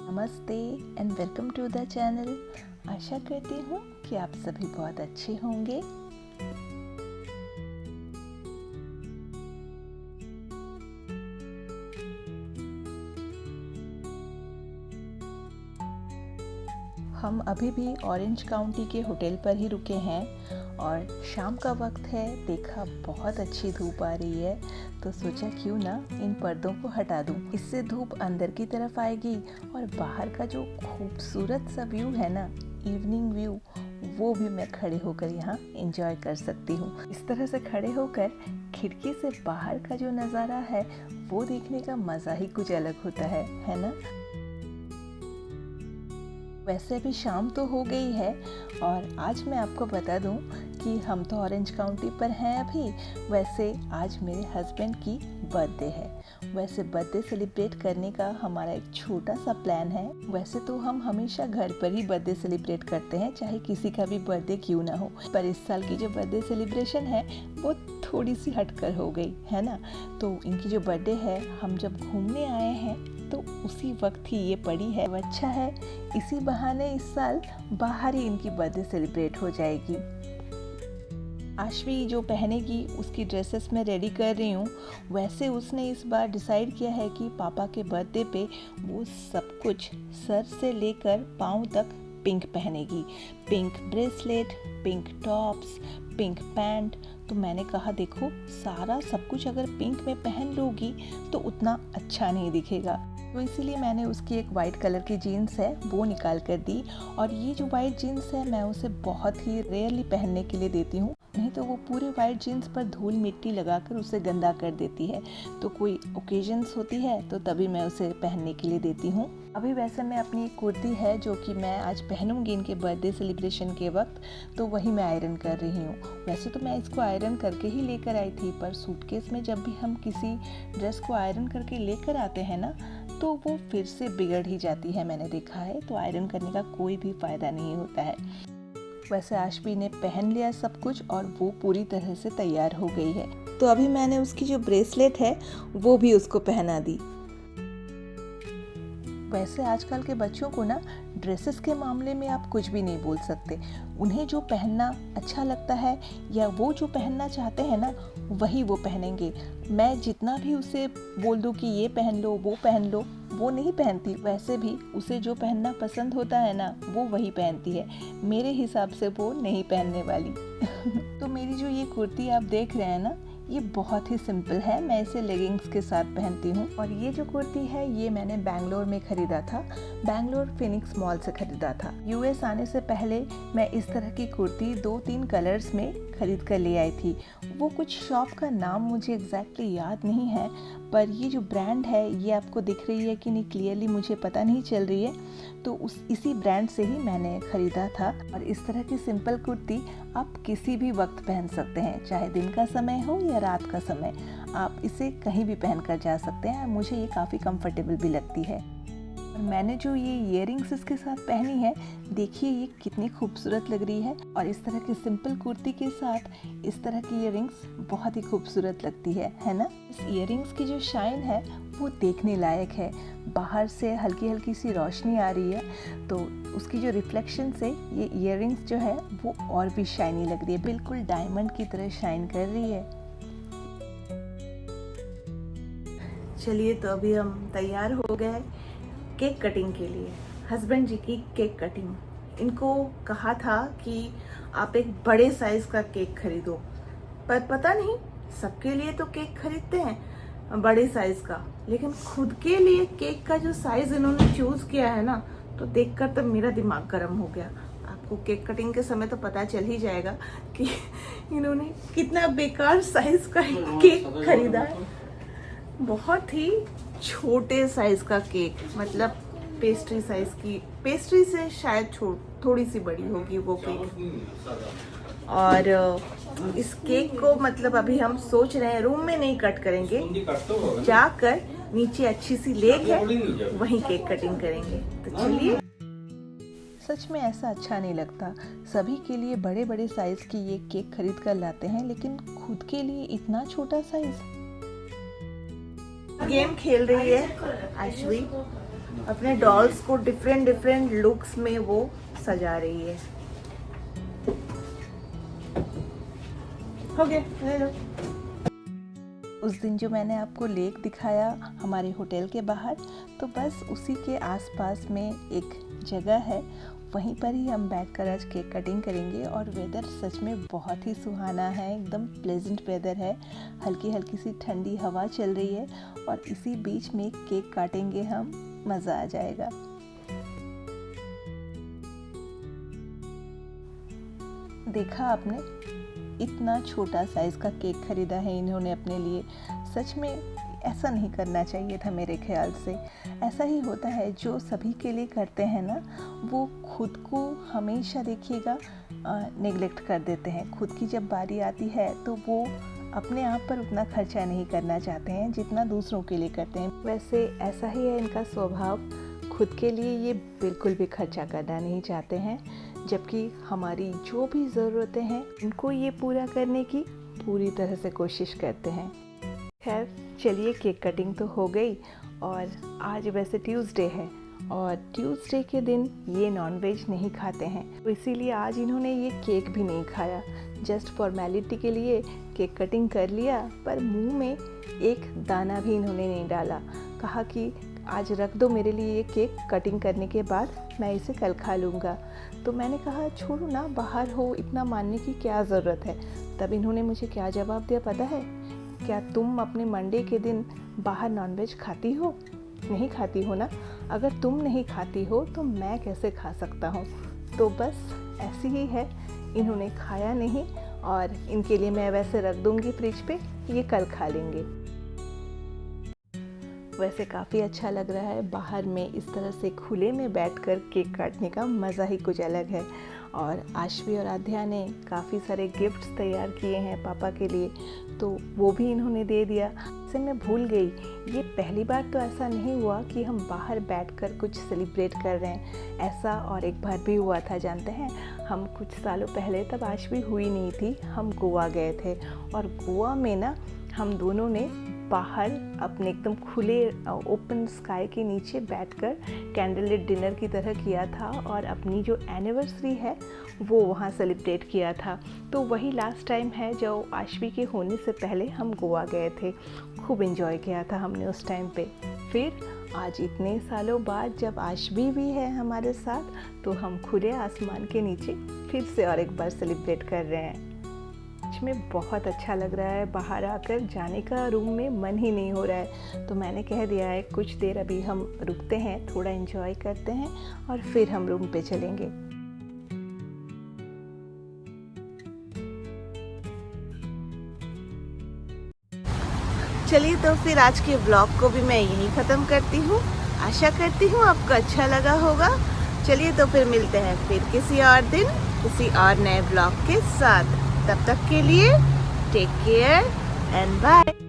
नमस्ते and welcome to the channel. आशा करती हूँ कि आप सभी बहुत अच्छे होंगे। हम अभी भी ऑरेंज काउंटी के होटल पर ही रुके हैं और शाम का वक्त है। देखा बहुत अच्छी धूप आ रही है तो सोचा क्यों ना इन पर्दों को हटा दूं। इससे धूप अंदर की तरफ आएगी और बाहर का जो खूबसूरत सा व्यू है ना, इवनिंग व्यू, वो भी मैं खड़े होकर यहाँ एंजॉय कर सकती हूँ। इस तरह से खड़े होकर खिड़की से बाहर का जो नज़ारा है वो देखने का मज़ा ही कुछ अलग होता है ना। वैसे अभी शाम तो हो गई है और आज मैं आपको बता दूं कि हम तो ऑरेंज काउंटी पर हैं अभी। वैसे आज मेरे हस्बैंड की बर्थडे है। वैसे बर्थडे सेलिब्रेट करने का हमारा एक छोटा सा प्लान है। वैसे तो हम हमेशा घर पर ही बर्थडे सेलिब्रेट करते हैं, चाहे किसी का भी बर्थडे क्यों ना हो, पर इस साल की जो बर्थडे सेलिब्रेशन है वो थोड़ी सी हटकर हो गई है ना। तो इनकी जो बर्थडे है, हम जब घूमने आए हैं तो उसी वक्त ही ये पड़ी है। अच्छा है, इसी बहाने इस साल बाहर ही इनकी बर्थडे सेलिब्रेट हो जाएगी। आश्वी जो पहनेगी उसकी ड्रेसेस मैं रेडी कर रही हूँ। वैसे उसने इस बार डिसाइड किया है कि पापा के बर्थडे पे वो सब कुछ सर से लेकर पाँव तक पिंक पहनेगी। Pink bracelet, pink tops, pink pant. तो मैंने कहा देखो, सारा सब कुछ अगर पिंक में पहन लोगी तो उतना अच्छा नहीं दिखेगा। तो इसीलिए मैंने उसकी एक वाइट कलर की जीन्स है वो निकाल कर दी। और ये जो वाइट जीन्स है मैं उसे बहुत ही रेयरली पहनने के लिए देती हूँ, नहीं तो वो पूरे वाइट जीन्स पर धूल मिट्टी लगाकर उसे गंदा कर देती है। तो कोई ओकेजन्स होती है तो तभी मैं उसे पहनने के लिए देती हूँ। अभी वैसे मैं अपनी एक कुर्ती है जो कि मैं आज पहनूंगी इनके बर्थडे सेलिब्रेशन के वक्त, तो वही मैं आयरन कर रही हूँ। वैसे तो मैं इसको आयरन करके ही लेकर आई थी, पर सूटकेस में जब भी हम किसी ड्रेस को आयरन करके लेकर आते हैं ना तो वो फिर से बिगड़ ही जाती है, मैंने देखा है। तो आयरन करने का कोई भी फ़ायदा नहीं होता है। वैसे आशवी ने पहन लिया सब कुछ और वो पूरी तरह से तैयार हो गई है। तो अभी मैंने उसकी जो ब्रेसलेट है वो भी उसको पहना दी। वैसे आजकल के बच्चों को ना ड्रेसेस के मामले में आप कुछ भी नहीं बोल सकते। उन्हें जो पहनना अच्छा लगता है या वो जो पहनना चाहते हैं ना वही वो पहनेंगे। मैं जितना भी उसे बोल दूं कि ये पहन लो, वो पहन लो, वो नहीं पहनती। वैसे भी उसे जो पहनना पसंद होता है ना वो वही पहनती है। मेरे हिसाब से वो नहीं पहनने वाली। तो मेरी जो ये कुर्ती आप देख रहे हैं ना, ये बहुत ही सिंपल है। मैं इसे लेगिंग्स के साथ पहनती हूँ। और ये जो कुर्ती है ये मैंने बैंगलोर में खरीदा था, बैंगलोर फिनिक्स मॉल से खरीदा था। यूएस आने से पहले मैं इस तरह की कुर्ती 2-3 कलर्स में खरीद कर ले आई थी। वो कुछ शॉप का नाम मुझे एग्जैक्टली याद नहीं है, पर ये जो ब्रांड है ये आपको दिख रही है कि नहीं क्लियरली मुझे पता नहीं चल रही है। तो इसी ब्रांड से ही मैंने ख़रीदा था। और इस तरह की सिंपल कुर्ती आप किसी भी वक्त पहन सकते हैं, चाहे दिन का समय हो या रात का समय। आप इसे कहीं भी पहन कर जा सकते हैं। मुझे ये काफ़ी कंफर्टेबल भी लगती है। और मैंने जो ये इयररिंग्स इसके साथ पहनी है, देखिए ये कितनी खूबसूरत लग रही है। और इस तरह की सिंपल कुर्ती के साथ इस तरह की इयररिंग्स बहुत ही खूबसूरत लगती है ना। इस इयररिंग्स की जो शाइन है वो देखने लायक है। बाहर से हल्की हल्की सी रोशनी आ रही है तो उसकी जो रिफ्लेक्शन से ये इयररिंग्स जो है वो और भी शाइनी लग रही है, बिल्कुल डायमंड की तरह शाइन कर रही है। चलिए, तो अभी हम तैयार हो गए केक कटिंग के लिए। हस्बैंड जी की केक कटिंग। इनको कहा था कि आप एक बड़े साइज का केक खरीदो, पर पता नहीं सबके लिए तो केक खरीदते हैं बड़े साइज का, लेकिन खुद के लिए केक का जो साइज इन्होंने चूज किया है ना, तो देखकर तो मेरा दिमाग गर्म हो गया। आपको केक कटिंग के समय तो पता चल ही जाएगा कि इन्होंने कितना बेकार साइज का केक खरीदा है। बहुत ही छोटे साइज का केक, मतलब पेस्ट्री साइज की, पेस्ट्री से शायद थोड़ी सी बड़ी होगी वो केक। और इस केक को मतलब अभी हम सोच रहे हैं रूम में नहीं कट करेंगे, जाकर नीचे अच्छी सी लेक है वहीं केक कटिंग करेंगे। तो चलिए। सच में ऐसा अच्छा नहीं लगता, सभी के लिए बड़े बड़े साइज की ये केक खरीद कर लाते हैं, लेकिन खुद के लिए इतना छोटा साइज। गेम खेल रही है आश्वी। अपने डॉल्स को डिफरेंट डिफरेंट लुक्स में वो सजा रही है। हो गया, ले लो। उस दिन जो मैंने आपको लेक दिखाया हमारे होटल के बाहर, तो बस उसी के आसपास में एक जगह है, वहीं पर ही हम बैठकर आज केक कटिंग करेंगे। और वेदर सच में बहुत ही सुहाना है, एकदम प्लेजेंट वेदर है, हल्की हल्की सी ठंडी हवा चल रही है और इसी बीच में केक काटेंगे हम, मज़ा आ जाएगा। देखा आपने, इतना छोटा साइज़ का केक खरीदा है इन्होंने अपने लिए। सच में ऐसा नहीं करना चाहिए था मेरे ख्याल से। ऐसा ही होता है, जो सभी के लिए करते हैं ना, वो खुद को हमेशा देखिएगा नेग्लेक्ट कर देते हैं। खुद की जब बारी आती है तो वो अपने आप पर उतना खर्चा नहीं करना चाहते हैं जितना दूसरों के लिए करते हैं। वैसे ऐसा ही है इनका स्वभाव, खुद के लिए ये बिल्कुल भी खर्चा करना नहीं चाहते हैं, जबकि हमारी जो भी ज़रूरतें हैं उनको ये पूरा करने की पूरी तरह से कोशिश करते हैं। खैर चलिए, केक कटिंग तो हो गई और आज वैसे ट्यूसडे है और ट्यूसडे के दिन ये नॉनवेज नहीं खाते हैं, तो इसीलिए आज इन्होंने ये केक भी नहीं खाया। जस्ट फॉर्मेलिटी के लिए केक कटिंग कर लिया, पर मुंह में एक दाना भी इन्होंने नहीं डाला। कहा कि आज रख दो मेरे लिए ये केक, कटिंग करने के बाद मैं इसे कल खा लूँगा। तो मैंने कहा छोड़ो ना, बाहर हो, इतना मानने की क्या ज़रूरत है। तब इन्होंने मुझे क्या जवाब दिया पता है? क्या तुम अपने मंडे के दिन बाहर नॉनवेज खाती हो? नहीं खाती हो ना? अगर तुम नहीं खाती हो तो मैं कैसे खा सकता हूँ? तो बस ऐसी ही है, इन्होंने खाया नहीं और इनके लिए मैं वैसे रख दूँगी फ्रिज पे, ये कल खा लेंगे। वैसे काफ़ी अच्छा लग रहा है, बाहर में इस तरह से खुले में बैठकर केक काटने का मज़ा ही कुछ अलग है। और आशवी और आध्या ने काफ़ी सारे गिफ्ट्स तैयार किए हैं पापा के लिए, तो वो भी इन्होंने दे दिया। इससे मैं भूल गई, ये पहली बार तो ऐसा नहीं हुआ कि हम बाहर बैठकर कुछ सेलिब्रेट कर रहे हैं। ऐसा और एक बार भी हुआ था, जानते हैं, हम कुछ सालों पहले, तब आशवी हुई नहीं थी, हम गोवा गए थे और गोवा में ना हम दोनों ने बाहर अपने एकदम खुले ओपन स्काई के नीचे बैठकर कैंडल लिट डिनर की तरह किया था और अपनी जो एनिवर्सरी है वो वहाँ सेलिब्रेट किया था। तो वही लास्ट टाइम है जो आशवी के होने से पहले हम गोवा गए थे। खूब एंजॉय किया था हमने उस टाइम पे। फिर आज इतने सालों बाद जब आशवी भी है हमारे साथ, तो हम खुले आसमान के नीचे फिर से और एक बार सेलिब्रेट कर रहे हैं। में बहुत अच्छा लग रहा है, बाहर आकर जाने का रूम में मन ही नहीं हो रहा है। तो मैंने कह दिया है कुछ देर अभी हम रुकते हैं, थोड़ा एंजॉय करते हैं और फिर हम रूम पे चलेंगे। चलिए, तो फिर आज के व्लॉग को भी मैं यहीं ख़त्म करती हूँ। आशा करती हूँ आपको अच्छा लगा होगा। चलिए, तो फिर मिलते हैं फिर किसी और दिन किसी और नए व्लॉग के साथ। तब तक के लिए टेक केयर एंड बाय।